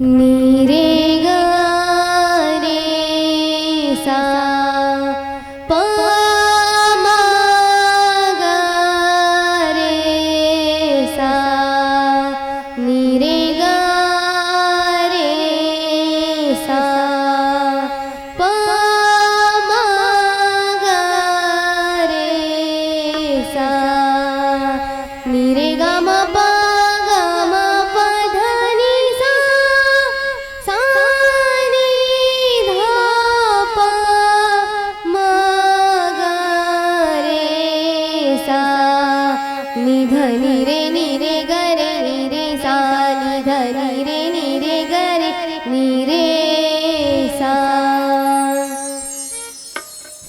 नी रे गा रे सा प मा गा रे सा नी रे गा रे सा प मा गा रे सा नी रे गा मा पा गा मा पा धा नी सा सा नी धा पा मा गा रे सा नी ध नी रे ग रे सा नी ध नी रे ग रे सा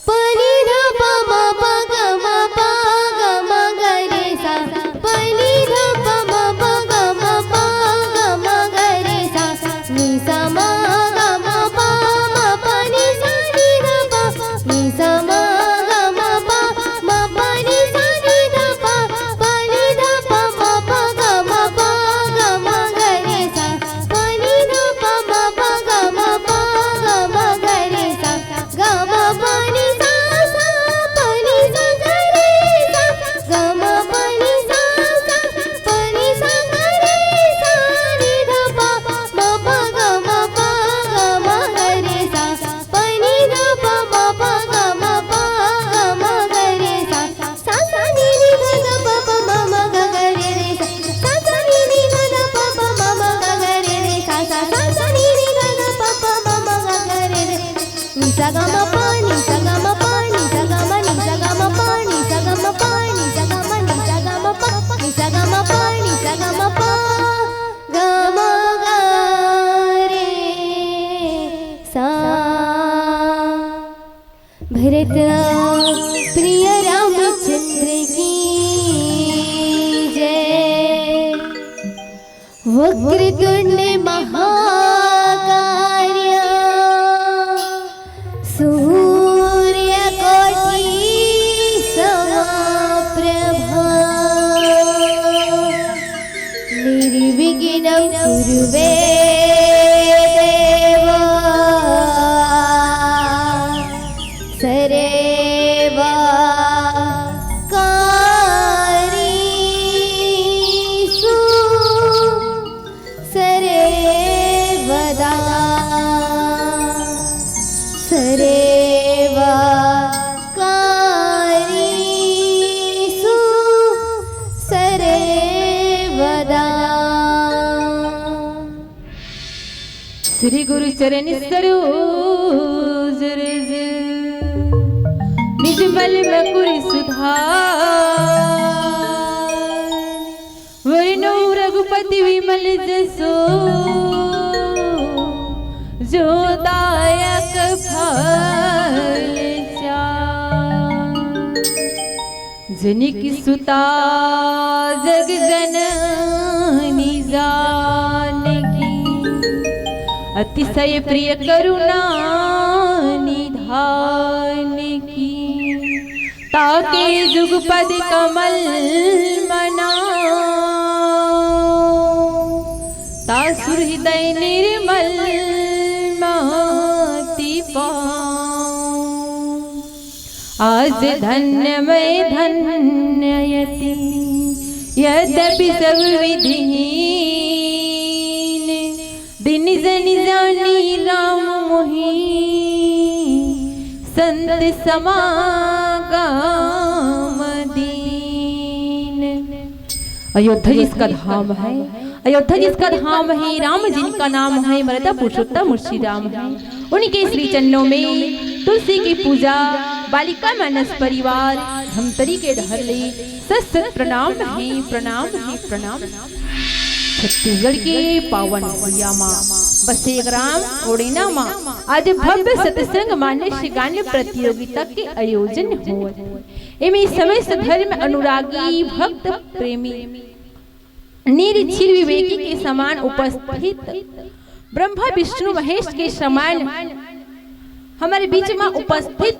प नी ध प म प ग म प ग म ग रे सा प नी ध प म प ग म प ग म ग रे सा नी सा म ग म प म प नी सा नी ध प नी सा म ग म प म प नी सा नी ध प नी ध प म प ग म प ग म ग रे सा प नी ध प म प ग म प ग म ग रे सा ग म प नी सा सा प नी सा ग रे सा ग म प नी सा सा प नी सा ग रे सा नी ध प म प ग म प ग म ग रे सा प नी ध प म प ग म प ग म ग रे सा सा सा नी नी ध ध प प म म ग ग रे रे सा सा सा नी नी ध ध प प म म ग ग रे रे सा सा सा सा नी नी ध ध प प म म ग ग रे रे नी सा ग म प नी सा ग म प नी सा ग म नी सा ग म प नी सा ग म प नी सा ग म नी सा ग म प नी सा ग म प नी सा ग म प ग म ग रे सा भरत प्रिय रामचंद्र की जय। वक्रतुंड महाकाय सूर्यकोटि समप्रभा निर्विघ्नं कुरु मे देवा सर्वा कार्येषु सर्वदा सर्वा कार्येषु सर्वदा। श्री गुरु चरण सरोज रज निज मल मकुर सुधार वरनो रघुपति विमल जसो जो दायक फल चार जनिक सुता जग जननी जानकी अतिशय प्रिय करुणा निधान की ताके जुगपद कमल मना तासुर हृदय निर्मल महति पाऊं आज धन्य मैं धन्ययति यद्यपि सब विधिहीन दिन जन जानी राम मोहि संत समागम दीन। अयोध्या जिसका धाम है, अयोध्या जिसका धाम है, राम जिनका नाम है, मर्यादा पुरुषोत्तम श्री राम है। उनके श्री चरणों में तुलसी की पूजा, बालिका मानस परिवार धमतरी के धरले सत प्रणाम है, प्रणाम है, प्रणाम। छत्तीसगढ़ के पावन यामा बसे ग्राम ओडेना माँ आज भव्य सत्संग मानस गान प्रतियोगिता के आयोजन हुए। इनमें समस्त धर्म अनुरागी भक्त प्रेमी निरीक्षित विवेकी के समान उपस्थित ब्रह्मा विष्णु महेश के समान हमारे बीच में उपस्थित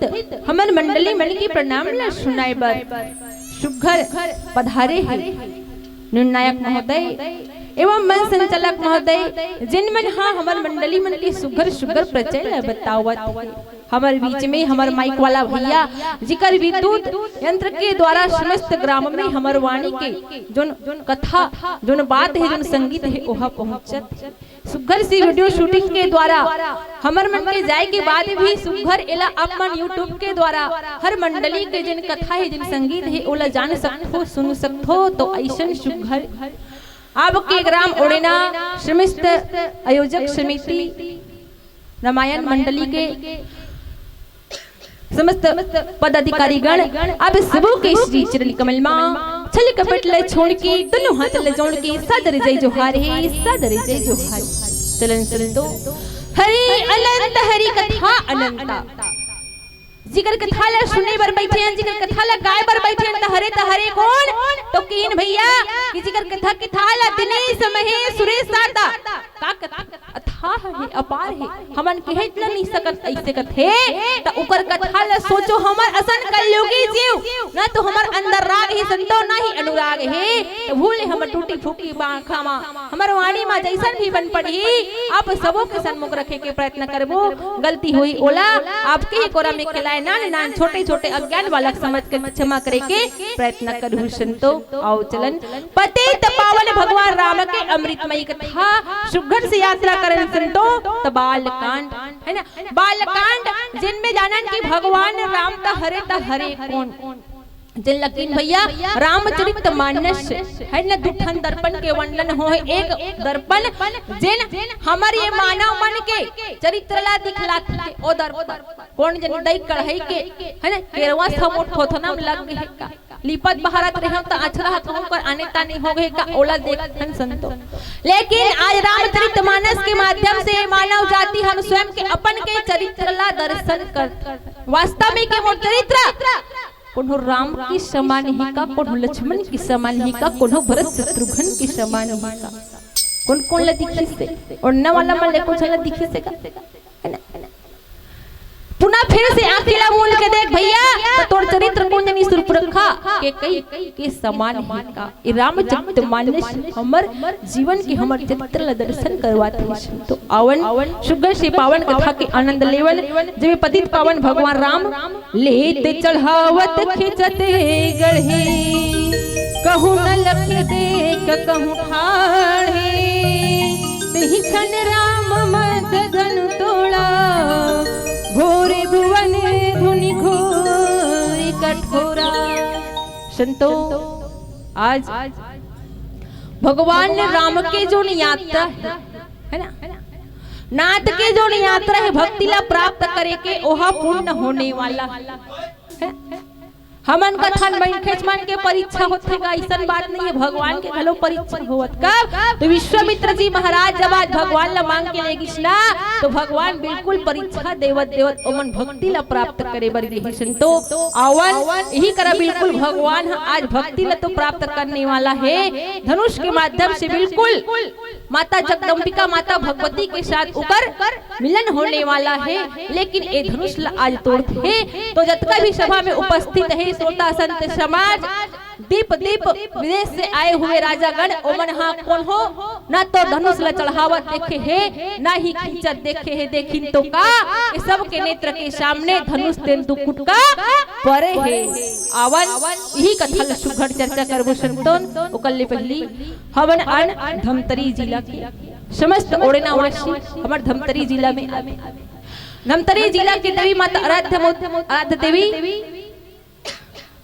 हमारे मंडली मन की प्रणाम सुनाए बर सुघर पधारे हैं निर्णायक महोदय एवं मन संचालक महोदय जिन मन हाँ हमार मंडली मन के सुगर सुगर प्रचल बतावत हमारे बीच में हमार माइक वाला भैया जिकर विद्युत यंत्र के द्वारा समस्त ग्राम में हमार वाणी के जोन कथा जोन बात है जोन संगीत है वह पहुंचत सुघर सी वीडियो शूटिंग के द्वारा हमार मन के जाए के बाद भी सुघर एला अपन यूट्यूब के द्वारा हर मंडली के जिन कथा है जिन संगीत है ओला जान सकथो सुन सकथो तो ऐसन सुघर आपके ग्राम ओडेना समस्त आयोजक समिति रामायण मंडली के समस्त पदाधिकारी गण अब सबों के श्री चरण कमल मां छल कपट ले छोड़ के दोनों हाथ ले जोड़ के सदर जय जोहार है सदर जय जोहार चलन चलन दो हरि अनंत हरि कथा अनंता जिगर कथा ला सुने बर बैठे हैं जिगर कथा ला गाय बर बैठे हैं त हरे कौन तो कीन भैया कि जिगर कथा ला दिनेश महेश सुरेश सारदा का कथा अथाह है अपार है हमन कहे इतना नहीं सकत ऐसे कथे त ऊपर कथा ला सोचो हमर असन कलयुगी जीव ना तो हमर अंदर राग ही संतो नहीं अनुराग है तो भूल हमर टूटी फूटी बांखा मा हमर वाणी मा जैसन भी बन पड़ी आप सबों के सन्मुख रखे के प्रयत्न करबो गलती हुई ओला आपके ही कोरा में खिलाए नान नान छोटे छोटे अज्ञान बालक समझ कर क्षमा करे के प्रयत्न करू संतो आओ चलन पतित पावन भगवान राम के अमृतमयी कथा सुघर से यात्रा करन संतो त बालकांड है ना बालकांड जिनमें जानन कि भगवान राम त हरे कौन जिन लकीन भैया रामचरित मानस है न दुठन दर्पण के वर्णन हो एक दर्पण जिन हमर ये मानव मन के चरित्र ला दिखला के ओ दर्पण कौन जन दई कढ़ाई के है न केरवा समोट थोथना लग गए का लिपत बहारत रहे त अछरा कहूं कर आने ताने हो गए का ओला देखन संतो लेकिन आज रामचरित मानस के माध्यम से मानव जाति हम स्वयं के अपन के चरित्र ला दर्शन कर वास्तव में के मोर चरित्र कोनो राम की समान ही का कोनो लक्ष्मण की समान ही का कोनो भरत शत्रुघ्न की समान ही का कौन कौन ला दिखी से और न वाला मन ले को चला दिखी से का पुनः फिर से आंखिला मूल के देख भैया तो तोर चरित्र कौन जनी सुरपुरखा के कई के समान है का ई रामचरित मानस हमर जीवन के हमर चरित्र ला दर्शन करवाते हैं तो आवन सुगर से पावन कथा के आनंद लेवल जब पतित पावन भगवान राम लेते चढ़ावत खिंचते गढ़े कहूं न लख देख कहूं ठाढ़े तेहि खन राम मद धन तोड़ा घोरे भुवन धुनि घोर कठोरा संतो आज भगवान ने राम के जो यात्रा है ना नाथ के जो यात्रा है भक्ति ला प्राप्त करे के ओहा पूर्ण होने वाला है हमन का थन बहन खेचमान के परीक्षा होते का ऐसा बात नहीं है भगवान के घलो परीक्षा होवत कब तो विश्वामित्र जी महाराज जब आज भगवान ला मांग के लेगिस ना तो भगवान बिल्कुल परीक्षा देवत देवत ओमन भक्ति ला प्राप्त करे बर गेहि संतो आवन यही करा बिल्कुल भगवान आज भक्ति ला तो प्राप्त करने वाला है धनुष के माध्यम से बिल्कुल माता जगदम्बिका माता भगवती के साथ ऊपर मिलन होने वाला है लेकिन ये धनुष ला आज तोड़ते तो जतका भी सभा में उपस्थित है श्रोता संत समाज दीप दीप विदेश से आए हुए राजागण ओमन हाँ कौन हो ना तो धनुष ला चढ़ावत देखे है ना ही खींचत देखे है देखिन तो का ये सब के नेत्र के सामने धनुष तेंदु कुटका परे है आवन यही कथा सुघड़ चर्चा करबो संतोन ओकल्ले पहली हवन अन धमतरी जिला के समस्त ओडेना वासी हमर धमतरी जिला में धमतरी जिला के देवी माता आराध्य देवी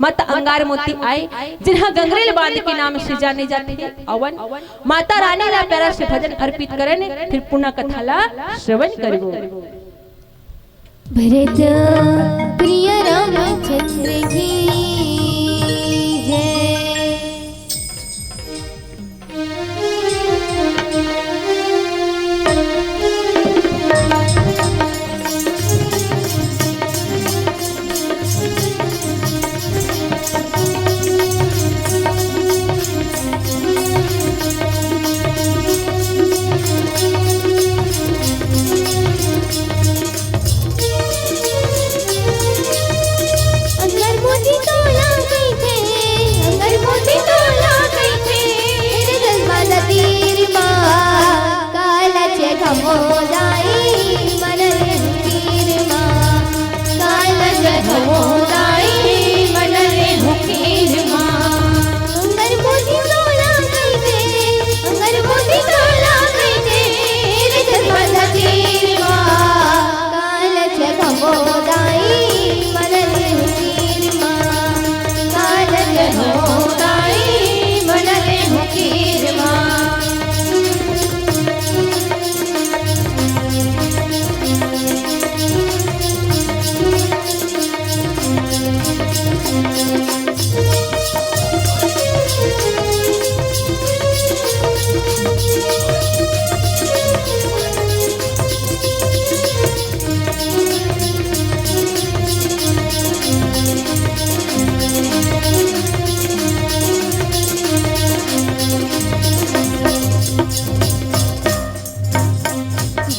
माता अंगार मोती आए जिन्हा गंगरेल बांध के नाम से जाने जाते हैं अवन माता रानी ला प्यारा से भजन अर्पित करन फिर पुनः कथा ला श्रवण करबो भरत प्रिय रामचंद्र की जय अंगार मोती तो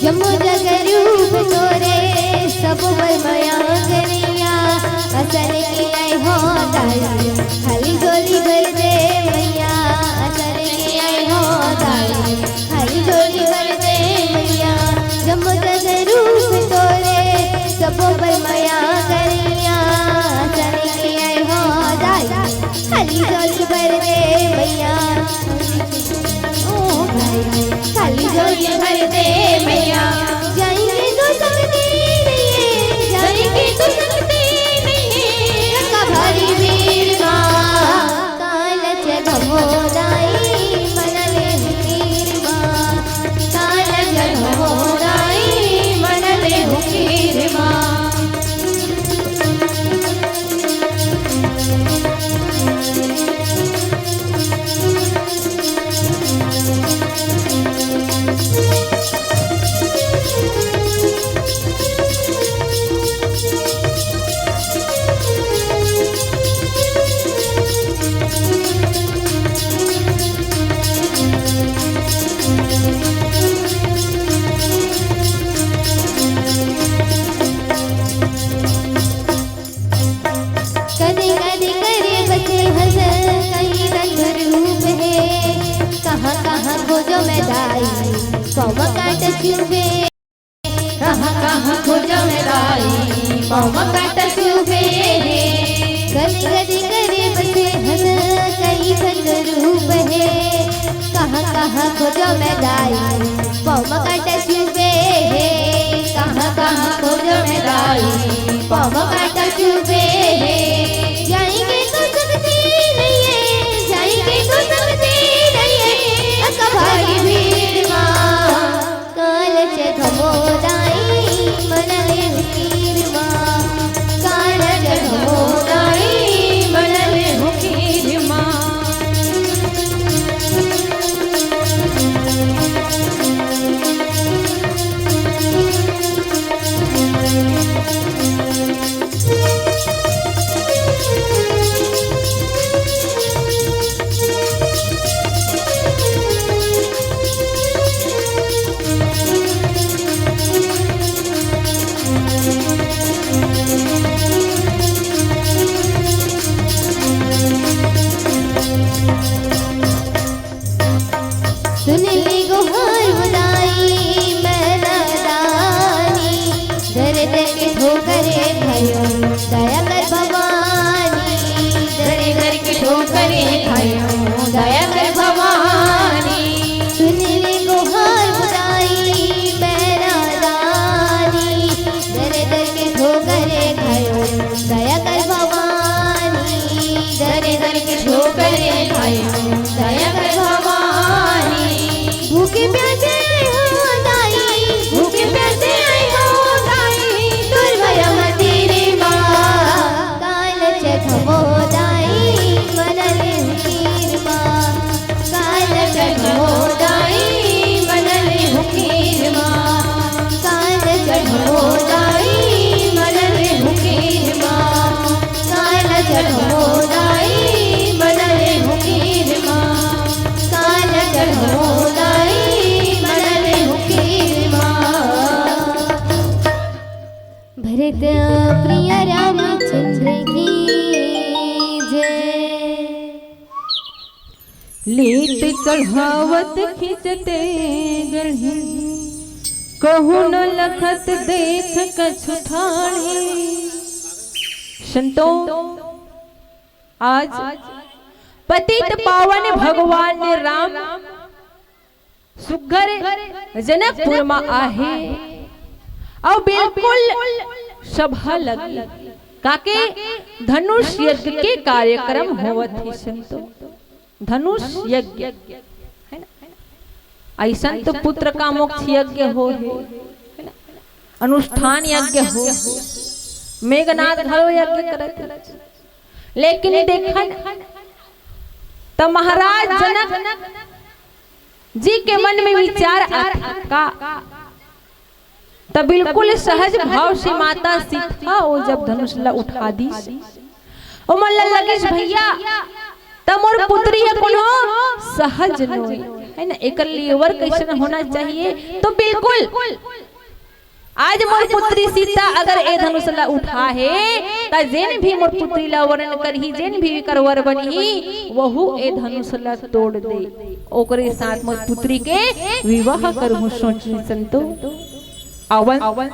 जम्मू जग रूप तोरे सब पर माया करिया असल की आई हो दाई खाली झोली भर दे मैया असल की आई हो दाई खाली झोली भर दे मैया जम्मू जग रूप तोरे सब पर माया करिया असल की आई हो दाई खाली झोली भर दे मैया ओ भाई खाली झोली भर दे मैया जाएंगे तो सकते नहीं जाएंगे तो सकते नहीं रंगा भारी वीर माँ कालच घमोदाई मनले हुकीर माँ कालच घमोदाई मनले हुकीर माँ कदे कदे करे बचे हंस कहीं रंग रूप है कहाँ कहाँ खोजो मैं दाई पौव काट चुबे कहाँ कहाँ खोजो मैं दाई पौव काट चुबे कदे कदे करे बचे हंस कहीं रंग रूप है कहाँ कहाँ खोजो मैं दाई पौव काट चुबे कहाँ कहाँ खोजो मैं दाई पौव काट चुबे जाएंगे तो सकते नहीं है जाएंगे तो सकते नहीं है भारी भीड़ माँ कालच घमोदाई मनले हुकीर माँ कालच घमोदाई मनले हुकीर माँ सुन ले गुहार बुदाई मैना दानी दर दर के ठोकरे खायो दया कर भवानी दर दर के ठोकरे खायो दया कर भवानी सुन ले गुहार बुदाई मैना दानी दर दर के ठोकरे खायो दया कर भवानी दर दर के ठोकरे खायो दया कर भवानी भूखे प्यासे आए हो दाई भूखे प्यासे आए हो दाई तुर भया मंदिरे माँ कालच घमोदाई मनले हुकीर माँ कालच घमोदाई मनले हुकीर माँ कालच घमोदाई मनले हुकीर माँ कालच घमोदाई मनले हुकीर माँ कालच घमोदाई मनले हुकीर माँ भरत प्रिय रामचंद्र की जय लेट चढ़ावत खिंचते गढ़ी कहू न लखत देख कछु ठाणे संतों आज पतित पावन भगवान राम सुघर जनकपुर में आहे और बिल्कुल सभा लगी काके धनुष यज्ञ के कार्यक्रम होवत ही संतों धनुष यज्ञ है ना ऐसन तो पुत्र का मोक्ष यज्ञ हो है अनुष्ठान यज्ञ हो मेघनाथ घरो यज्ञ करत लेकिन देखन तो महाराज जनक जी के मन में विचार आता का तो बिल्कुल सहज भाव से माता सीता वो जब धनुष उठा दी ओ मन लगे भैया तमोर पुत्री कोनो सहज नोई है ना, एक लीवर कैसे होना चाहिए। तो बिल्कुल आज मोर पुत्री सीता अगर ए धनुष ला उठा है त जेन भी मोर पुत्री ला वरण करही, जेन भी करवर बनही वहु ए धनुष ला तोड़ दे, ओकरे साथ मोर पुत्री के विवाह करहु सोची संतो। अवन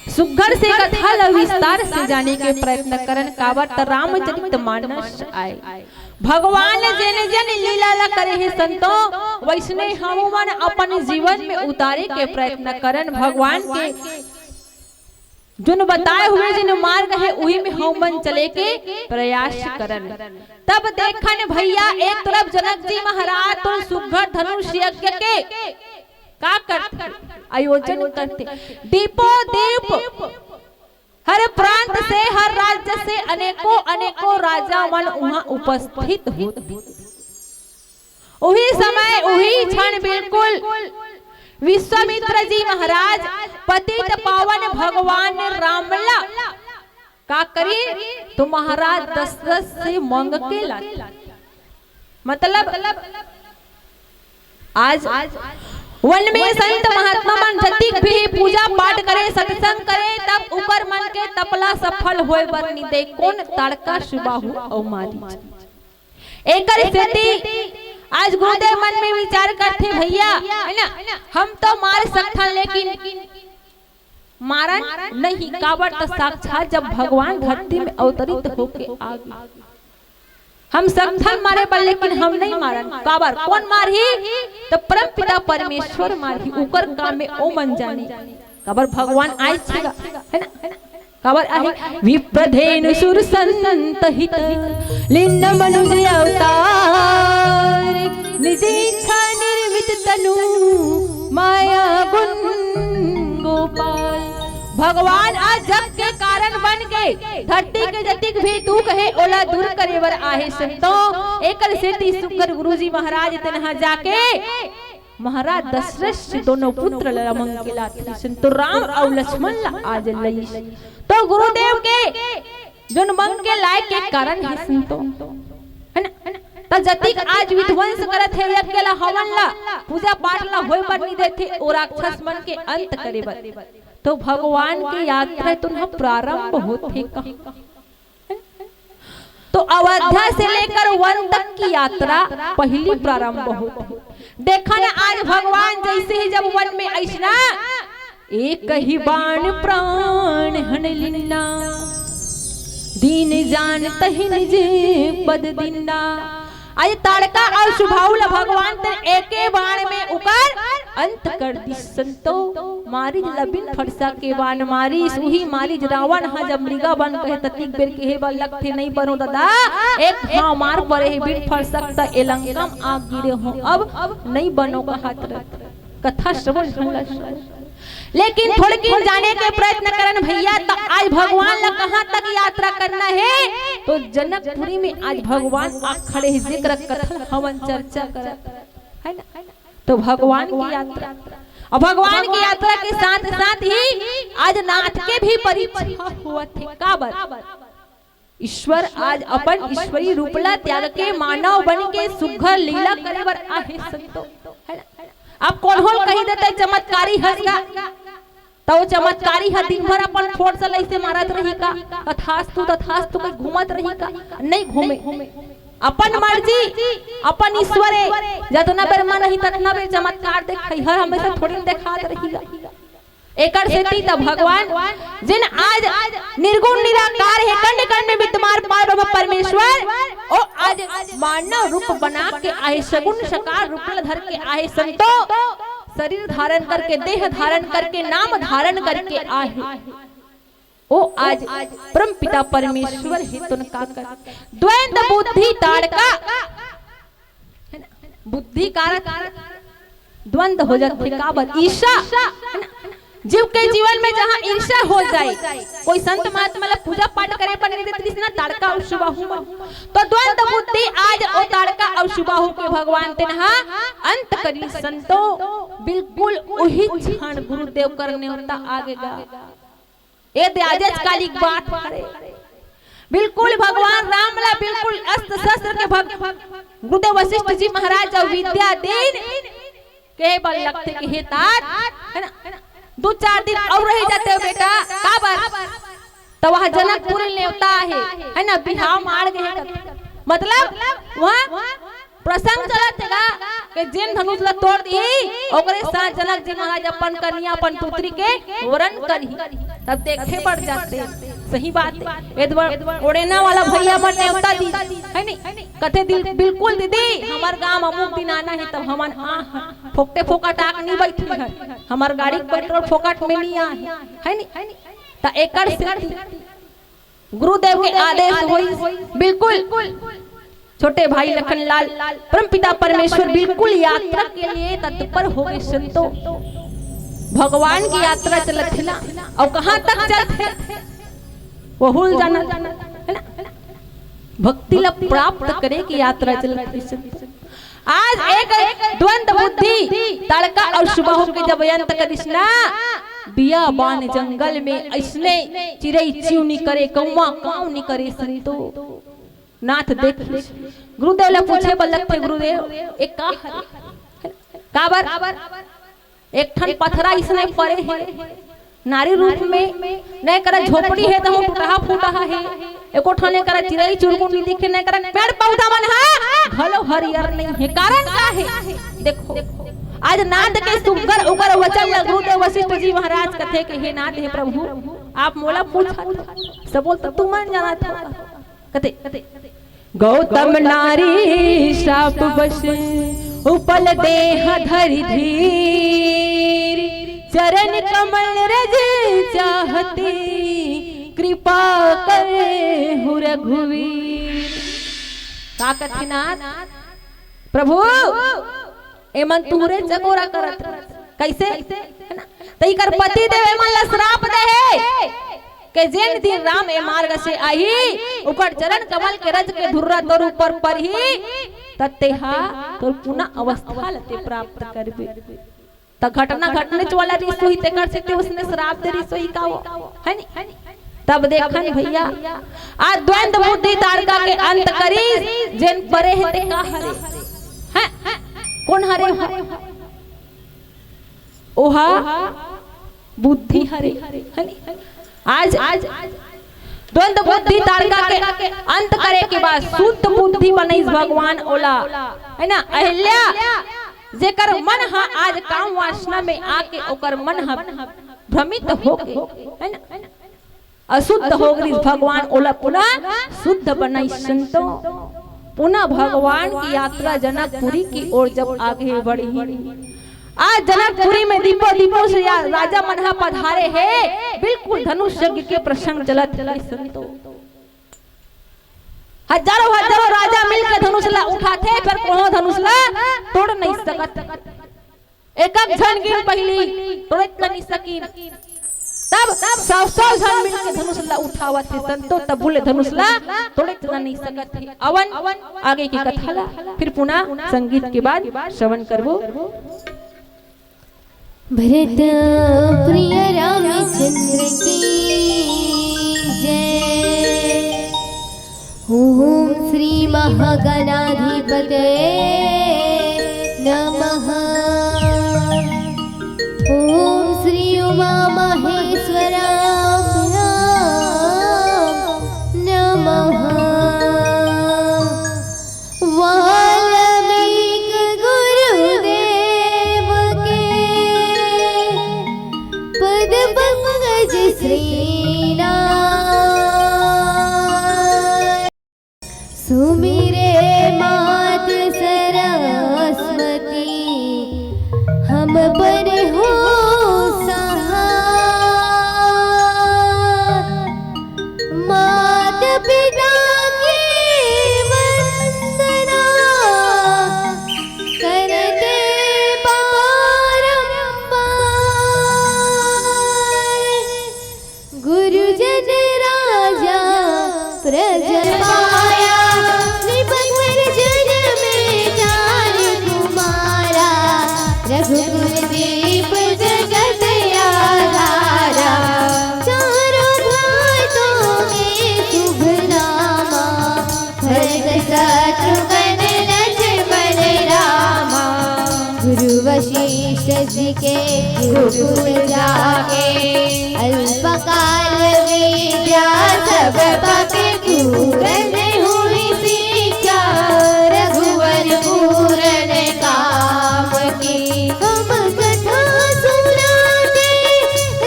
सुघर से कथा ला विस्तार से जाने के प्रयत्न करन काबर त रामचरितमानस आए। भगवान जेन जेन लीला ला करे है संतो वैसने हमन अपन जीवन में उतारे के प्रयत्न करन। भगवान के जोन बताए हुए जिन मार्ग है वही में हमन चले के प्रयास करन। तब देखन भैया एक तरफ जनक जी महाराज तो सुघर धनुष यज्ञ के का करते आयोजन करते, दीपो दीप हर प्रांत से हर राज्य से अनेकों राजा मन वहां उपस्थित होते। वही समय वही क्षण बिल्कुल विश्वामित्र जी महाराज पतित पावन भगवान रामला का करी तो महाराज दशरथ से मांग के लाते। मतलब आज वन में संत महात्मा मन जतिक भी पूजा पाठ करे सत्संग करे तब ऊपर मन के तपला सफल होए बर नि दे कौन तड़का सुबाहु औ मारी। एकर स्थिति आज गुरुदेव मन में विचार करते भैया है ना, हम तो मार सकथन लेकिन मारन नहीं काबर त साक्षात जब भगवान धरती में अवतरित होके आ गए हम सकथन मारे पर लेकिन हम नहीं मारन काबर कौन मारही तो परम पिता परमेश्वर मारही उकर काम में ओ मन जाने काबर भगवान आए छेगा है ना, काबर आहे विप्रधेनु सुर संत हित लिन्न मनुज अवतार निज इच्छा निर्मित तनु माया गुण गोपाल। भगवान आज जग के कारण बन गए धरती के जतिक भी दुख है ओला दूर करे बर आहे संतो। एकर सेती सुकर गुरुजी महाराज तनहा जाके महाराज दशरथ दोनों पुत्र ला मंगला संतो राम और लक्ष्मण ला आज लई तो गुरुदेव के जोन मंग के लायक के कारण है संतो है ना। त जतिक आज विध्वंस करत है यज्ञ ला हवन ला पूजा पाठ ला होय पर नहीं देथे और राक्षस मन के अंत करे बर तो भगवान की यात्रा तुम प्रारंभ होते तो अयोध्या से लेकर वन तक की यात्रा पहली प्रारंभ होती। देखा ना आज भगवान जैसे ही जब वन में ऐसा एक ही बाण प्राण हन लिन्ना दीन जान तहि निज पद दिन्ना। आज ताड़का और सुभाउल भगवान ते एके बाण में उकर अंत कर दी संतो। मारी लबिन फरसा के बाण मारी सुही मारी रावण हा जब मृगा बन कहे ततिक बेर के हे बल लगथे नहीं बनो दादा एक हां मार परे है बिन फरसक त एलंकम आग गिरे हो अब नहीं बनो का हाथ कथा श्रवण भंगा। लेकिन थोड़े की जाने के प्रयत्न करन भैया तो आज भगवान ला कहां तक यात्रा करना है तो जनकपुरी में आज भगवान आ खड़े हैं जिक्र कथन हवन चर्चा करत है ना। तो भगवान की यात्रा और भगवान की यात्रा के साथ साथ ही आज नाथ के भी परीक्षा हुआ थे काबर ईश्वर आज अपन ईश्वरी रूपला त्याग के मानव बन के सुघर लीला करे बर आहे संतो है ना। अब कौन हो कही देते चमत्कारी हंसगा तो चमत्कारी है दिन भर अपन फोड़ से लइसे मारत रही का तथास्तु कोई घूमत रही का नहीं घूमे अपन मर्जी अपन ईश्वरे जतना बेर मन ही ततना बेर चमत्कार देखै हर हमेशा थोड़ी देखात रहीगा। एकर सेती त भगवान जिन आज निर्गुण निराकार है कंड कंड में विद्यमान परम परमेश्वर ओ आज मानव रूप बना के आए सगुण सकार रूप धर के आए संतो शरीर धारण करके देह धारण करके नाम धारण करके आए ओ आज परम पिता परमेश्वर है तुन का कर द्वैत बुद्धि ताड़का बुद्धि कारक द्वंद हो जाते काबर ईर्षा जीव के जीवन में जहाँ ईर्षा हो जाए कोई संत महात्मा ला पूजा पाठ करे पर नहीं देती ना ताड़का और सुबाहु तो द्वंद बुद्धि आज ओ ताड़का और सुबाहु के भगवान तेनहा अंत करी संतो। बिल्कुल वही क्षण गुरुदेव करने होता आगेगा ये त्याजज कालिक बात करे बिल्कुल भगवान राम ला बिल्कुल अस्त्र शस्त्र के गुरुदेव वशिष्ठ जी महाराज और विद्या देन केवल लगते कि हे तात है ना 2-4 दिन और रह जाते हो बेटा का बार तो वहाँ जनकपुर नेवता है ना बिहाव मार गए मतलब वहाँ प्रसंग चलत हैगा कि जिन धनुष ला तोड़ दी ओकरे साथ जनक जी महाराज अपन कन्या अपन पुत्री के वरण करी तब देखे पड़ जाते सही बात है ओड़ेना वाला भैया मन नेवता दी है नहीं कथे दिल बिल्कुल दीदी हमार गांव अमुक दिन आना है तब हमन फोकटे फोकट आक नहीं बैठी है हमार गाड़ी पेट्रोल फोकट में नहीं है नहीं त एकड़ से गुरुदेव के आदेश होई बिल्कुल छोटे भाई लखनलाल परमपिता परमेश्वर बिल्कुल यात्रा के लिए तत्पर हो गए संतो भगवान की यात्रा चलत है ना और कहां तक चलते वो भूल जाना है ना भक्ति ला प्राप्त करे की यात्रा चलत है आज एक द्वंद बुद्धि तड़का और सुबह के जब अंत करिश्ना बिया बान जंगल में ऐसने चिड़ै चिउनी करे कौवा काऊ नहीं करे संतो नाथ देख गुरुदेव ला पूछे बल्लक थे गुरुदेव एक का बार एक ठन पथरा इसने पड़े है नारी रूप में नहीं करा झोपड़ी है तो टूटा फूटा है एको ठाने करा चिड़ै चुरमुंडी दिखे नहीं करा पेड़ पौधा मन है घलो हरियर नहीं है कारण का है देखो आज नाथ के सुगर उगर वचन गुरुदेव वशिष्ठ जी महाराज कथे के हे नाथ हे प्रभु आप मोला पूछा सब बोल तो तू मान जाना था कते गौतम नारी श्राप बस उपल देह धरि धीर चरण कमल रज चाहते कृपा करे हु रघुवीर का कथिनाथ प्रभु एमन तुहरे चकोरा करत कैसे है ना तई कर पति देव एमन ला श्राप दे के जेन दिन राम ए मार्ग से आई ऊपर चरण कमल के रज के धुर्रा तोर ऊपर पर ही ततेहा तोर पुनः अवस्था लते प्राप्त करबे त घटना घटने वाला री सोई ते कर सकते उसने श्राप दे री सोई का वो है नी तब देखन भैया आज द्वंद बुद्धि तारका के अंत करी जेन परे है ते का हरे हैं कौन हरे ओहा बुद्धि हरे है नी आज द्वंद बुद्धि तारका के अंत करे के बाद शुद्ध बुद्धि बने भगवान ओला है ना अहिल्या जेकर मन हा आज काम वासना में आके ओकर मन हा भ्रमित हो के है ना अशुद्ध हो गई भगवान ओला पुनः शुद्ध बनाई संतो पुनः भगवान की यात्रा जनकपुरी की ओर जब आगे बढ़ी आज जनकपुरी में दीपो दीपो से राजा मनहा पधारे है बिल्कुल धनुष यज्ञ के प्रसंग चलत संतो हजारों हजारों राजा मिलकर धनुष ला उठाते पर कोनो धनुष ला तोड़ नहीं सकत एक एक जन गिर पहली तोड़त नहीं सकी तब 100 जन मिलकर धनुष ला उठावत थे संतो तब बोले धनुष ला तोड़त नहीं सकत थे अवन आगे की कथा ला फिर पुनः संगीत के बाद श्रवण करबो भरत प्रिय रामचंद्र की जय ओम श्री महागणाधिपतये नमः ओम श्री उमा महेश्वराभ्यां नमः सुमिरे मात सरस्वती हम पर हो सहाय मात पिता की वंदना करते बारंबार गुरुजन राजा प्रजा रघुदीप जगत आधारा चारों भाइयों में शुभ नामा भरत शत्रुघ्न लक्ष्मण रामा गुरु वशिष्ठ जी के गुरुकुल जाके अल्पकाल विद्या सब पाके पूरन हुई शिक्षा रघुवर पूरन काम की। हम कथा सुनाते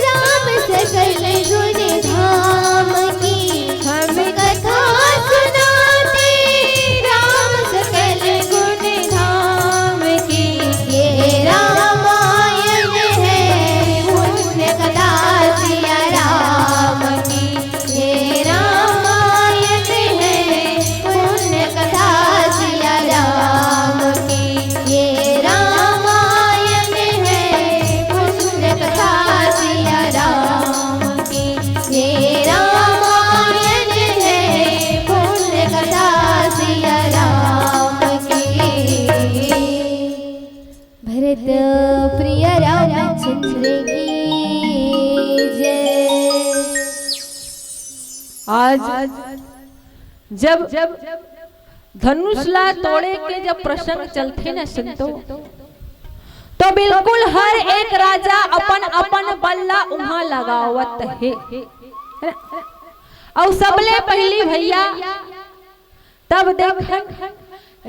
राम सकल गुण धाम की। हम कथा सुनाते राम सकल गुण धाम की। ये रामायण है पुण्य कथा सिया राम की। ये रामायण है पुण्य कथा सिया राम की। ये रामायण है पुण्य कथा सिया राम की। ये रामायण है पुण्य कथा सिया राम की। भरत प्रिय रामचंद्र की जय। आज जब धनुष ला तोड़े के जब प्रसंग चलते न संतो, तो बिल्कुल हर एक राजा अपन अपन बल्ला उहाँ लगावत है। और सबले पहली भैया तब देख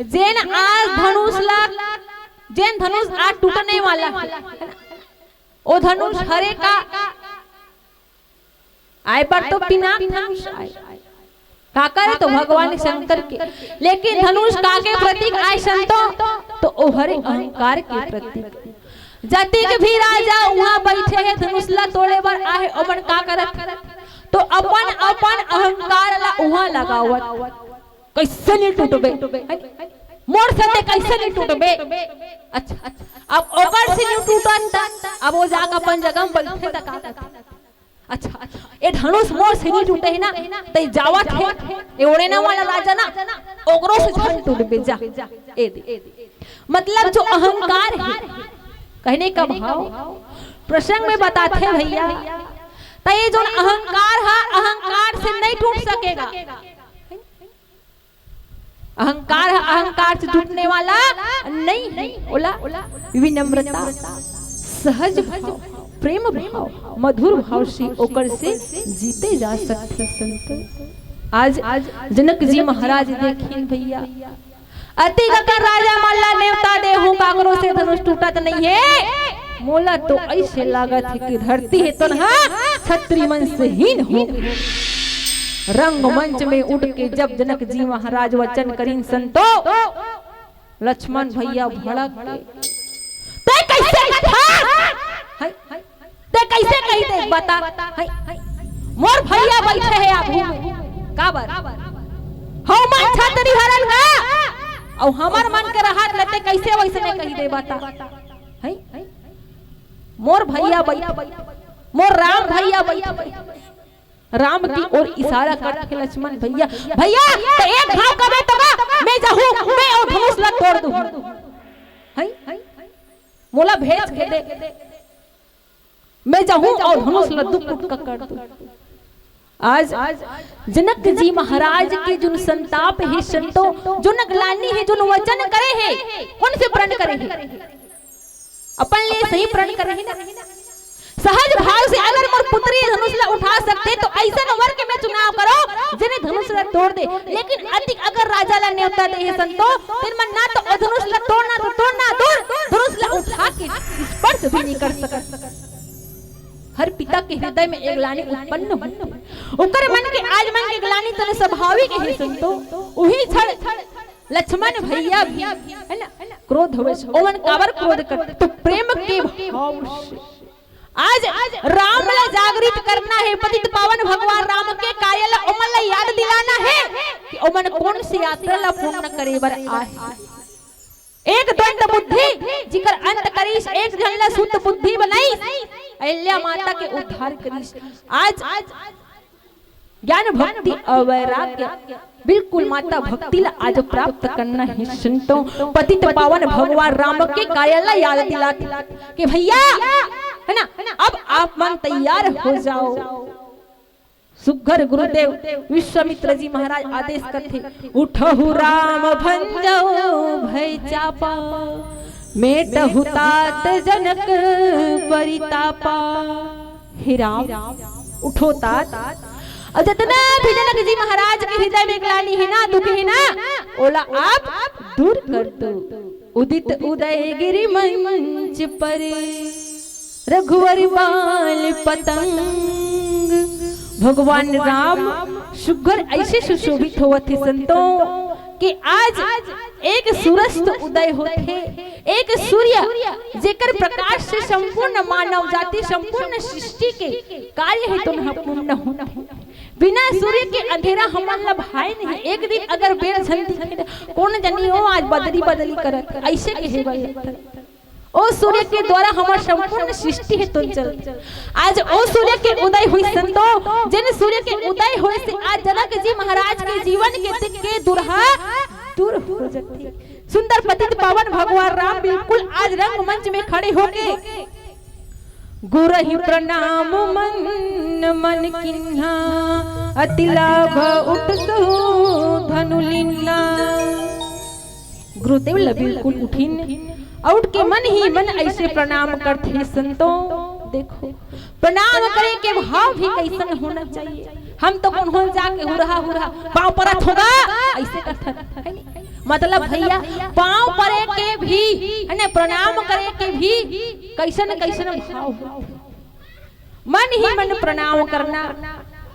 जेन आज धनुष आज टूटने वाला है, वो धनुष हरे का आए पर तो पिनाक धनुष आए काकर तो भगवान शंकर के, लेकिन धनुष काके प्रतीक आए संतो तो ओ हरे अहंकार के प्रतीक। जतिक भी राजा वहां बैठे है धनुष ला तोड़े बर आए ओमन का करत तो अपन अपन अहंकार ला वहां लगावत। कैसे नहीं टूटबे मोर से कैसे नहीं टूटबे। अच्छा अब ओकर से नहीं टूटत अब वो जाके अपन जगह में बैठे त का। अच्छा ए धनुष मोर से नहीं टूटे है ना तई जावत है ए ओड़े ना वाला राजा ना ओकरो से झन टूटबे जा ए दे। मतलब जो अहंकार है कहने का भाव प्रसंग में बताते हैं भैया। तो ये जो अहंकार है अहंकार से नहीं टूट सकेगा। अहंकार है अहंकार से टूटने वाला नहीं है। ओला विनम्रता सहज भाव प्रेम भाव मधुर भाव से ओकर से जीते जा सकते संत। आज जनक जी महाराज देखिए भैया अति गकर राजा मल्ला नेवता दे हूं काकरो से धनुष टूटत नहीं है। मोला तो ऐसे लागत है कि धरती है तो ना छत्री मन से हीन हो। रंग मंच में उठ के जब जनक जी महाराज वचन करीन संतो लक्ष्मण भैया भड़क के ते कैसे कही दे बता मोर भैया बैठे है आप काबर हम मन छतरी हरन का और हमार मन के रहत लेते कैसे वैसे नहीं कही दे बता है मोर भैया बैठे मोर राम भैया बैठे। राम की ओर इशारा करके लक्ष्मण भैया भैया तो एक घाव करे तब मैं जाऊं मैं और धनुष ला तोड़ दूं है मोला भेज के दे मैं जाऊं और धनुष ला दुख टूट कर दूं। आज जनक जी महाराज के जो संताप है संतो जो नगलानी है जो वचन करे है उनसे प्रण करे है अपन लिए सही प्रण करे है ना। सहज भाव से अगर मोर पुत्री धनुष ला उठा सकते तो ऐसा वर के मैं चुनाव करो जिन्हें धनुष ला तोड़ दे। लेकिन अधिक अगर राजा ला न्योता दे है संतो फिर मन ना तो धनुष ला तोड़ना तो तोड़ना दूर धनुष ला उठा के स्पर्श भी नहीं कर सकत। हर पिता के हृदय में एक ग्लानि उत्पन्न हो ओकर मन के आज मन के ग्लानि तो स्वाभाविक है संतो। वही क्षण लक्ष्मण भैया भी है ना क्रोध होवे ओवन काबर क्रोध करते तो प्रेम के भाव से। आज राम ला जागृत करना है पतित पावन भगवान राम के कायल ओमन ला याद दिलाना है कि ओमन कौन सी यात्रा ला पूर्ण करे बर आए। एक द्वंद बुद्धि जिकर अंत करीस एक जन ला शुद्ध बुद्धि बनाई अहिल्या माता के उद्धार करीस। आज ज्ञान भक्ति और वैराग्य बिल्कुल माता भक्ति ला आज प्राप्त करना है संतों। पतित पावन भगवान राम के कायल ला याद दिला कि भैया है ना अब आप मन तैयार हो जाओ। सुघर गुरुदेव विश्वामित्र जी महाराज आदेश करते उठहु राम भंजो भय चापा मेटहु तात जनक परितापा। हे राम उठो तात, और जितना भी जनक जी महाराज के हृदय में ग्लानि है ना, दुख है ना, ओला आप दूर कर दो। उदित उदय गिरि मंच पर रघुवर बाल पतंग। भगवान राम सुगर ऐसे सुशोभित होवत थे संतों कि आज एक सूरज तो उदय होते, एक सूर्य जेकर प्रकाश से संपूर्ण मानव जाति, संपूर्ण सृष्टि के कार्य है तो न पूर्ण होना। बिना सूर्य के अंधेरा हमन ला भाई नहीं। एक दिन अगर बेर झन दिखे कौन जानी हो आज बदली बदली करत ऐसे कहे बल ओ सूर्य के द्वारा हमार संपूर्ण सृष्टि है तो चल। आज ओ सूर्य के उदय हुई संतों, जिन सूर्य के उदय होए से आज जनक जी महाराज के जीवन के तिक के दुरहा दूर हो जाती। सुंदर पतित पावन भगवान राम बिल्कुल आज रंग मंच में खड़े होके गुरहि प्रणाम मन मन किन्हा अति लाभ उठसु धनुलिन्ना। गुरुदेव बिल्कुल उठिन और के मन ही मन ऐसे प्रणाम करते संतों। देखो प्रणाम करे के भाव भी कैसन होना चाहिए। हम तो कौन हो जाके हुरहा पांव परत होगा ऐसे करता है नहीं। मतलब भैया पांव परे के भी है ना, प्रणाम करे के भी कैसन कैसन भाव, मन ही मन प्रणाम करना।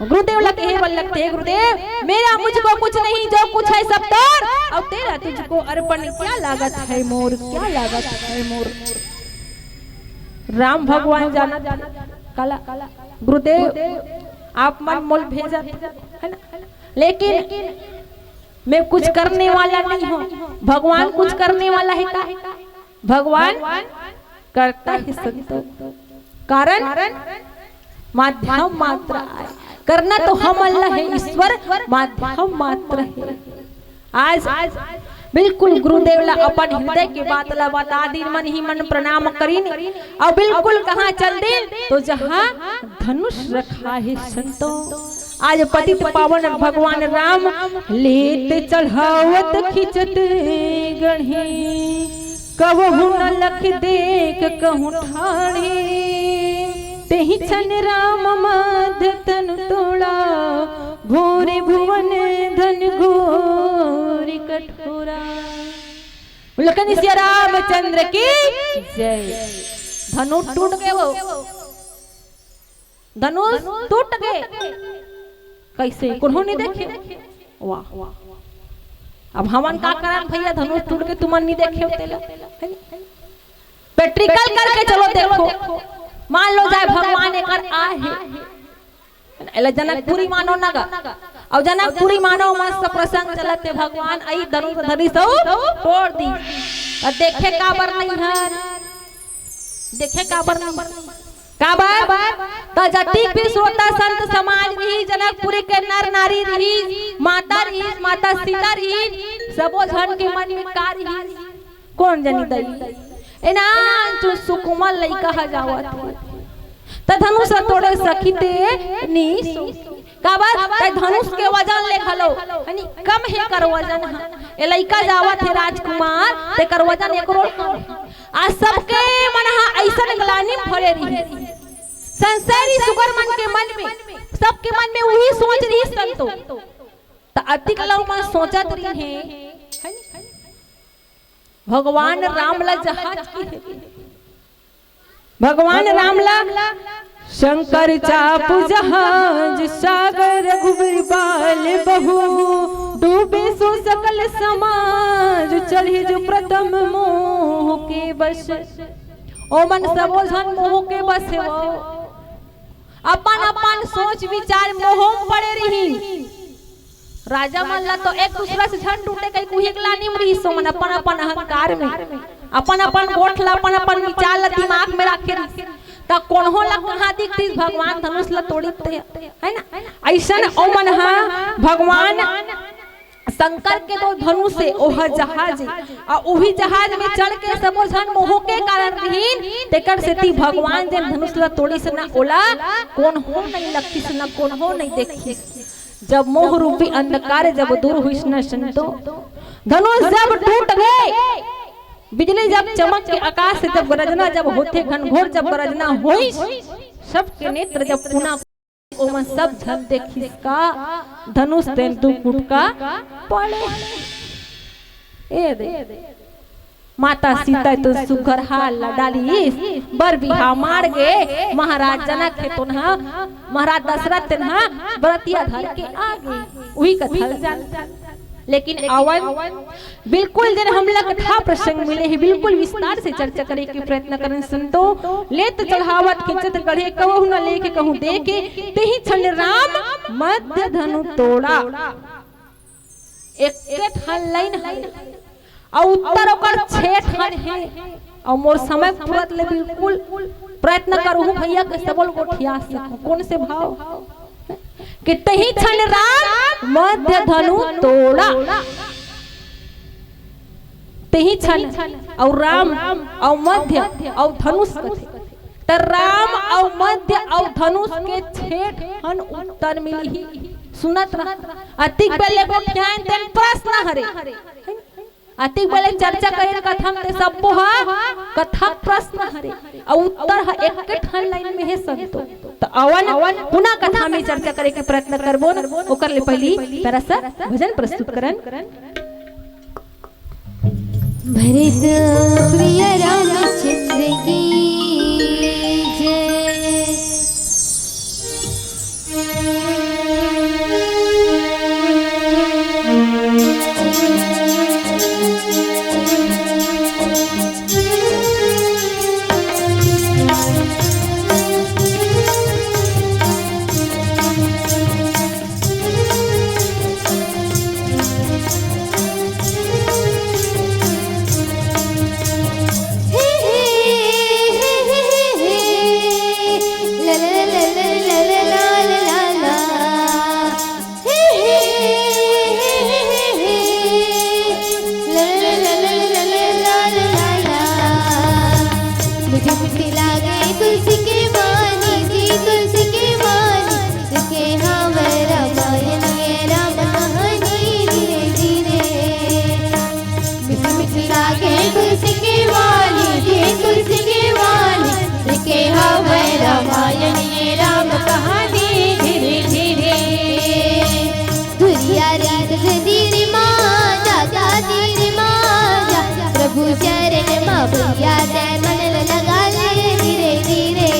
गुरुदेव ला कहे बल लगते है, गुरुदेव मेरा मुझको कुछ नहीं, जो कुछ है सब तोर, और तेरा तुझको अर्पण क्या लागत है मोर, क्या लागत है मोर। राम भगवान जाना काला गुरुदेव आप मन मोल भेजा है ना, लेकिन मैं कुछ करने वाला नहीं हूँ। भगवान कुछ करने वाला है का? भगवान करता है संतों, कारण माध्यम मात्र है। करना तो हम अल्लाह है, ईश्वर माध्यम मात्र है। आज बिल्कुल गुरुदेव ला अपन हृदय के बात ला बता दिन, मन ही मन प्रणाम करीन और बिल्कुल कहाँ चल दिन तो जहाँ धनुष रखा है संतों। आज पतित पावन भगवान राम लेत चढ़ावत खिंचत गढ़े, कबहु न लख देख कहूँ ठाणे, तेहि छन राम मध्य तन तोड़ा, भोरे भुवन धन घोर कठोरा। लखन सिया रामचंद्र की जय। धनुष टूट गए, वो धनुष टूट गए कैसे उन्होंने देखे। वाह अब हमन का करन भैया, धनुष टूट के तुमन नहीं देखे होते। प्रैक्टिकल करके चलो देखो, मान लो जाए भगवान एक आहे जनकपुरी मानो नगा और जनकपुरी मानो मस्त प्रसंग चलते भगवान आई धनुष धरी सो तोड़ दी। और देखे काबर नहीं है, देखे काबर नहीं काबर तो जति भी श्रोता संत समाज रही, जनकपुरी के नर नारी रही, माता रही, माता सीता रही, सबो जन के मन में का रही कौन जनी दई एना जो सुकुमार लइका ह जावत त धनुष तोड़े सखीते नी काबर त धनुष के वजन ले खलो हनी कम है कर वजन ए लइका जावत है राजकुमार ते कर वजन एकरो आ सबके मन हा ऐसन ग्लानि भरे रही। संसारी सुगर मन के मन में, सबके मन में वही सोच रही संतो त अति कलौ मन सोचत रही है भगवान राम ला जहाज की, भगवान राम ला शंकर चापू जहाज, सागर रघुवीर बाल बहु, डूबे सो सकल समाज, चढ़ी जो प्रथम मोह के बस। ओ मन सबो जन मोह के बस हो, अपन अपन सोच विचार मोह पड़े रही। राजा मल्ला तो एक दूसरा से झन टूटे कई कुहे ग्लानि में रही, सो मन अपन अपन अहंकार में अपन अपन गोठला अपन अपन विचार ला दिमाग में रखे रही त कोनहो ला कहां दिखती भगवान धनुष ला तोड़ते है ना। ऐसन ओ मन हा भगवान शंकर के तो धनुष से ओह जहाज आ ओही जहाज में चढ़ के सबो जन मोह के कारण रहीन तेकर सेती भगवान जन धनुष ला तोड़ी से ना ओला कौन हो नहीं लगती से ना कौन हो नहीं देखी। जब मोह रूपी अंधकार जब दूर हुई न संतो, धनुष जब टूट गए बिजली जब चमक के आकाश से जब गरजना जब होते घनघोर जब गरजना होई सबके नेत्र जब पुनः ओमन सब झल देखिसका धनुष तेंदु कुटका पड़े ए दे माता सीता तो सुघर हाल डाली बर बिहा मार गे महाराज जनक है तो ना महाराज दशरथ ना बरतिया धर के आ गए वही कथा जान लेकिन अवन बिल्कुल जन हमला कथा प्रसंग मिले है बिल्कुल विस्तार से चर्चा करे के प्रयत्न करन सुनतो लेत चढ़ावत खिंचत गढ़े कहू न लेके कहूं देके तेही छन राम मध्य धनु तोड़ा एक ठन लाइन है और उत्तर ओकर 6 ठन है और मोर समय पूरत ले बिल्कुल प्रयत्न करहु भैया के सबल गोठिया सकूं कौन से भाव कि तही छन राम मध्य धनु तोड़ा तही छन और राम और मध्य और धनुष त राम और मध्य और धनुष के 6 ठन उत्तर मिली सुनत रह अतिक बेले गोठियान तन प्रश्न हरे अतिक बेले चर्चा करे कथा में सबो हा कथा प्रश्न हरे और उत्तर है एक ठन लाइन में है संतो तो अवन पुनः कथा में चर्चा करे के प्रयत्न करबो ओकर ले पहली तरह भजन प्रस्तुत करन भरत प्रिय रामचंद्र की प्रभु चरण में भैया मन लगा ले धीरे धीरे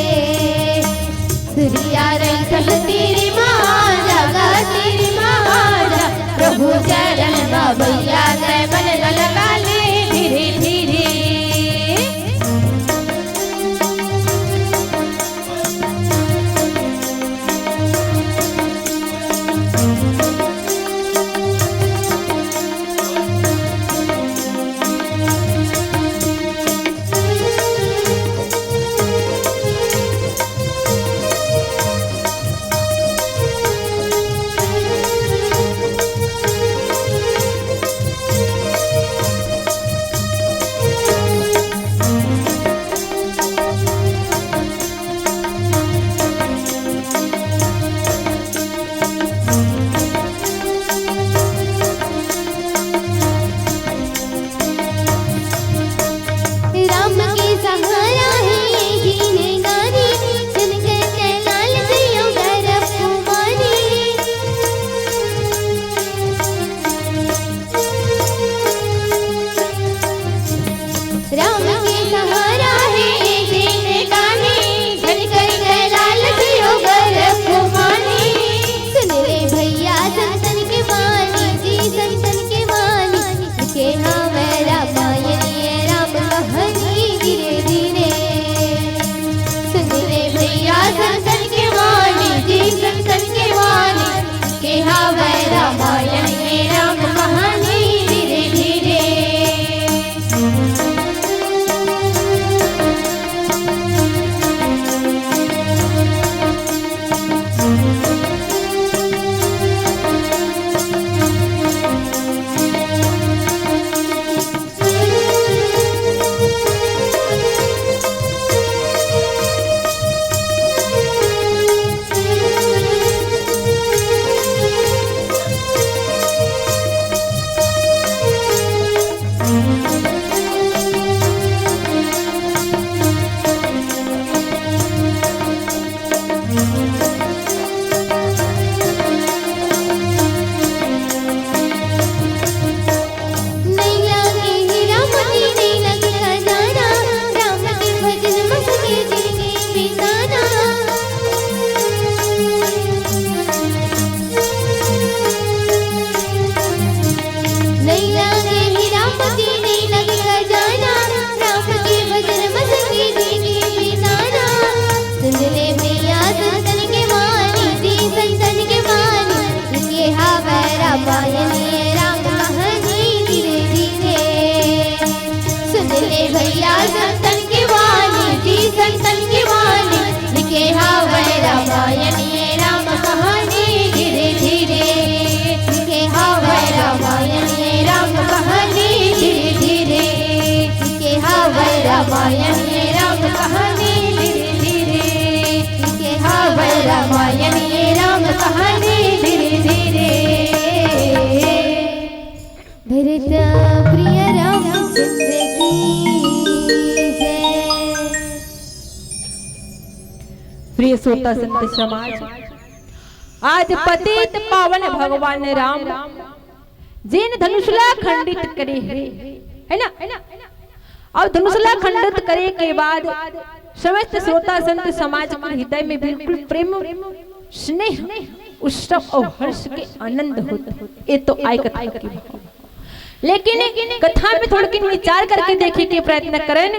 प्रिय श्रोता संत समाज, आज पतित पावन भगवान राम जिन धनुषला खंडित करे है ना। और धनुषला खंडित करे के बाद समस्त श्रोता संत समाज के हृदय में बिल्कुल प्रेम स्नेह उत्सव और हर्ष के आनंद होते। ये तो आई कथा की भाव, लेकिन कथा में थोड़ा किन विचार करके देखे के प्रयत्न करें।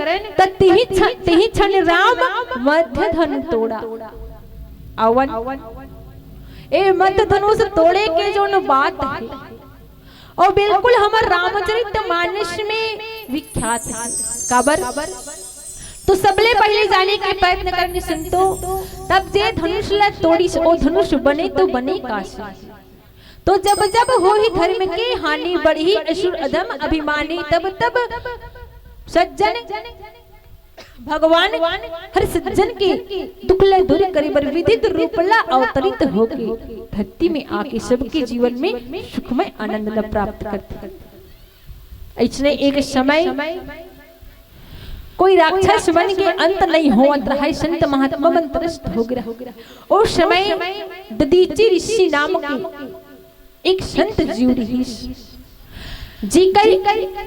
तही क्षण राम मध्य धनु तोड़ा। अवन ए मध्य धनुष तोड़े के जो न बात है और बिल्कुल हमारे रामचरित मानस में विख्यात है। काबर तो सबले पहले जाने के प्रयत्न करने संतो, तब जे धनुष ला तोड़ी ओ धनुष बने तो बने काशी। तो जब जब हो ही धर्म की हानि बढ़ी असुर अधम अभिमानी, तब तब सज्जन भगवान हर सज्जन के दुख ले दूर करे बर विदित रूपला अवतरित होके धरती में आके सबके जीवन में सुखमय आनंद प्राप्त करते। इसने एक समय कोई राक्षस बन के अंत नहीं होवत रहा, संत महात्मा मंत्रस्त हो गया। उस समय ददीची ऋषि नाम के एक संत जीव जी कर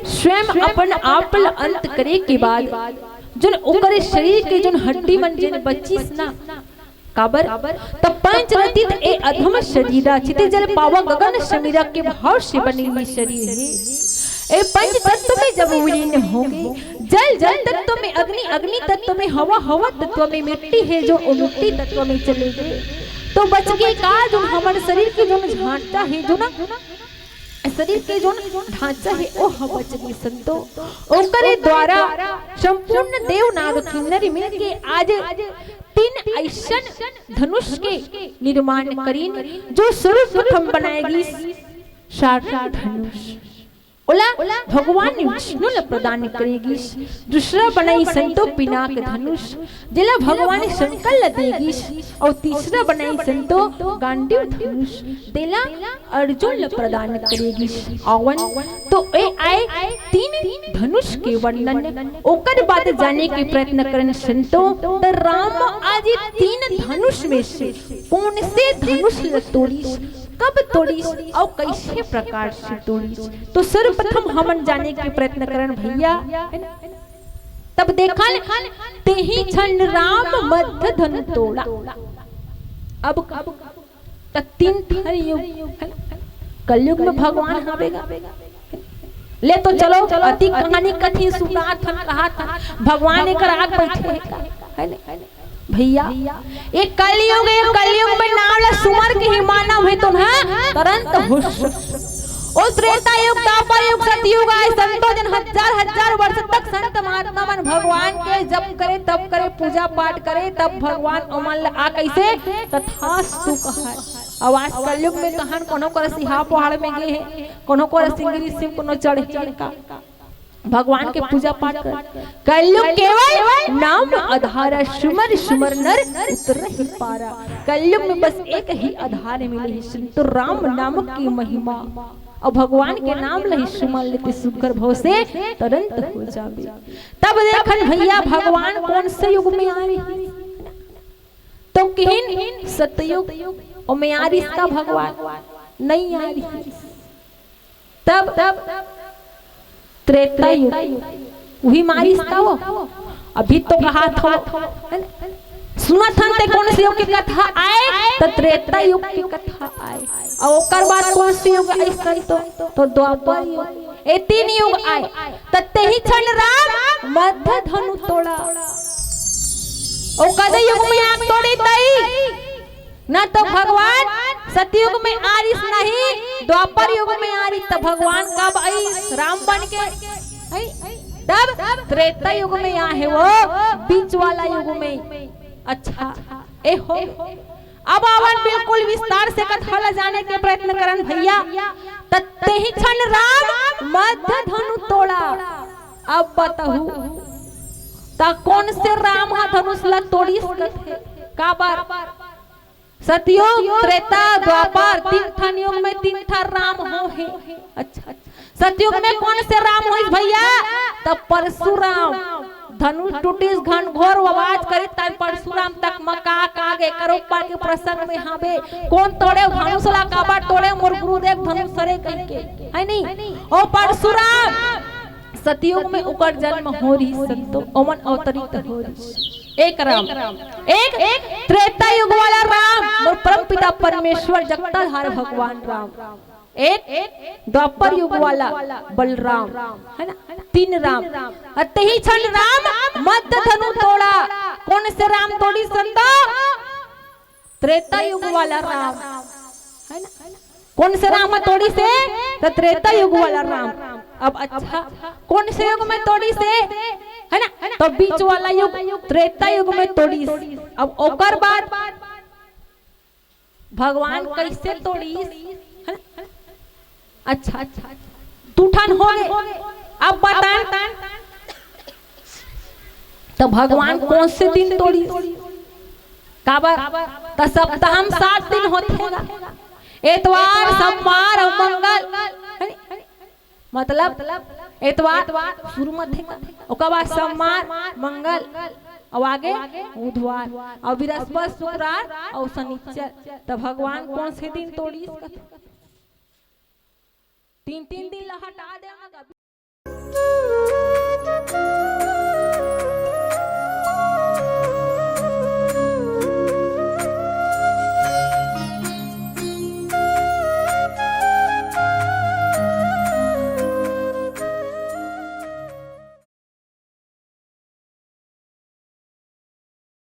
स्वयं अपन आप अंत करे के बाद जन ओकर शरीर के जन हड्डी मन जन बची ना काबर तब पंच रतित ए अधम शरीरा चिते जल पावा गगन समीरा के भाव से बनी हुई शरीर है। ए पंच तत्व में जब विलीन होंगे, जल जल तत्व में अग्नि, अग्नि तत्व में हवा, हवा तत्व में मिट्टी है जो मिट्टी तत्व में चले गए, तो बच गए का जो हमारे शरीर के जो ढांचा है, जो ना शरीर के जो ढांचा है वो हम बच गए संतो। ओकरे द्वारा संपूर्ण देव नाग किन्नर मिलके आज 3 ऐसन धनुष के निर्माण करीन जो सर्वप्रथम बनाएगी साक्षात धनुष। ओला भगवान ने विष्णु ने प्रदान करेगी। दूसरा बनाई संतो पिनाक धनुष जिला भगवान ने संकल्प देगी। और तीसरा बनाई संतो गांडीव धनुष देला अर्जुन ने प्रदान करेगी। आवन तो ए आए 3 धनुष के वर्णन ओकर बाद जाने के प्रयत्न करन संतो। तो राम आज 3 धनुष में से कौन से धनुष तोड़ी, कब तोड़ी और कैसे प्रकार से तोड़ी, तो सर्वप्रथम हम जाने के प्रयत्न करन भैया। तब देखन तेही क्षण राम मध्य धनु तोड़ा। अब तक 3 युग कलयुग में भगवान आवेगा। ले तो चलो अति कहानी कथी सुना था, कहा था भगवान एक रात बैठे है भैया। एक कलयुग में नाम सुमर के ही मानव है तो ना तुरंत होश। और त्रेता युग, द्वापर युग, सतयुग आए संतों जन हजार वर्ष तक संत महात्मा मन भगवान के जप करे, तब करे, पूजा पाठ करे, तब भगवान अमल आ कैसे तथास्तु कहा। आवाज कलयुग में कहान कोनो को सिहा पहाड़ में गए हैं, कोनो को सिंगरी सिंह कोनो चढ़े का भगवान के पूजा पाठ कर। कलयुग केवल नाम आधार, सुमर सुमर नर उतर ही पारा। कलयुग में बस एक ही आधार मिले है संतो राम नाम की महिमा। और भगवान के नाम लही सुमर लेते सुकर भव से तुरंत हो जावे। तब देखन भैया भगवान कौन से युग में आ रही, तो किन सतयुग और में आ रही इसका भगवान नहीं आ रही। तब त्रेता युग वही मारी इसका वो अभी तो कहा था सुना था ते कौन से युग की कथा आए, तो त्रेता युग की कथा आए। और ओकर बाद कौन से युग ऐसा तो द्वापर युग। ए 3 युग आए तो तेही क्षण राम मध्य धनु तोड़ा। ओ कदे युग में आग तोड़ी तई ना, तो भगवान सतयुग में आरिस नहीं, द्वापर युग में आरिस। तो भगवान कब आई राम बन के आई, तब त्रेता युग में यहाँ है वो बीच वाला युग में। अच्छा ए हो अब आवन बिल्कुल विस्तार से कथा जाने के प्रयत्न करन भैया। तत्ते ही क्षण राम मध्य धनु तोड़ा। अब बताहू ता कौन से राम हा धनुष ला तोड़ी का बार सतयुग त्रेता द्वापर 3 युग में 3 राम हो है। अच्छा सतयुग में कौन से राम हो भैया, तब परशुराम धनुष टूटिस घन घोर आवाज करे तब परशुराम तक मका कागे करोपा के प्रसंग में हावे कौन तोड़े धनुषला काबा तोड़े मोर गुरुदेव धनुष सरे कह के है नहीं ओ परशुराम सतयुग में उकर जन्म हो रही संतो ओमन अवतरित हो रही एक राम एक त्रेता युग वाला राम और परम पिता परमेश्वर जगतधार भगवान राम एक द्वापर युग वाला बलराम है ना तीन राम अतही क्षण राम मध्य धनु तोड़ा कौन से राम तोड़ी संतो त्रेता युग वाला राम है ना कौन से राम तोड़ी से तो त्रेता युग वाला राम अब अच्छा कौन से युग में तोड़ी से है ना तो बीच वाला युग त्रेता युग में तोड़ी अब ओकर बाद भगवान कैसे तोड़ी है ना अच्छा तूठन हो गए अब बताएं तो भगवान कौन से दिन तोड़ी काबर तो सप्ताह में 7 दिन होतेगा एतवार सोमवार और मंगल मतलब एतवार शुरू में थे ओकर बाद सोमवार मंगल और आगे बुधवार और बृहस्पति शुक्रवार और शनिचर तो भगवान कौन से दिन तोड़ी 3 दिन हटा देगा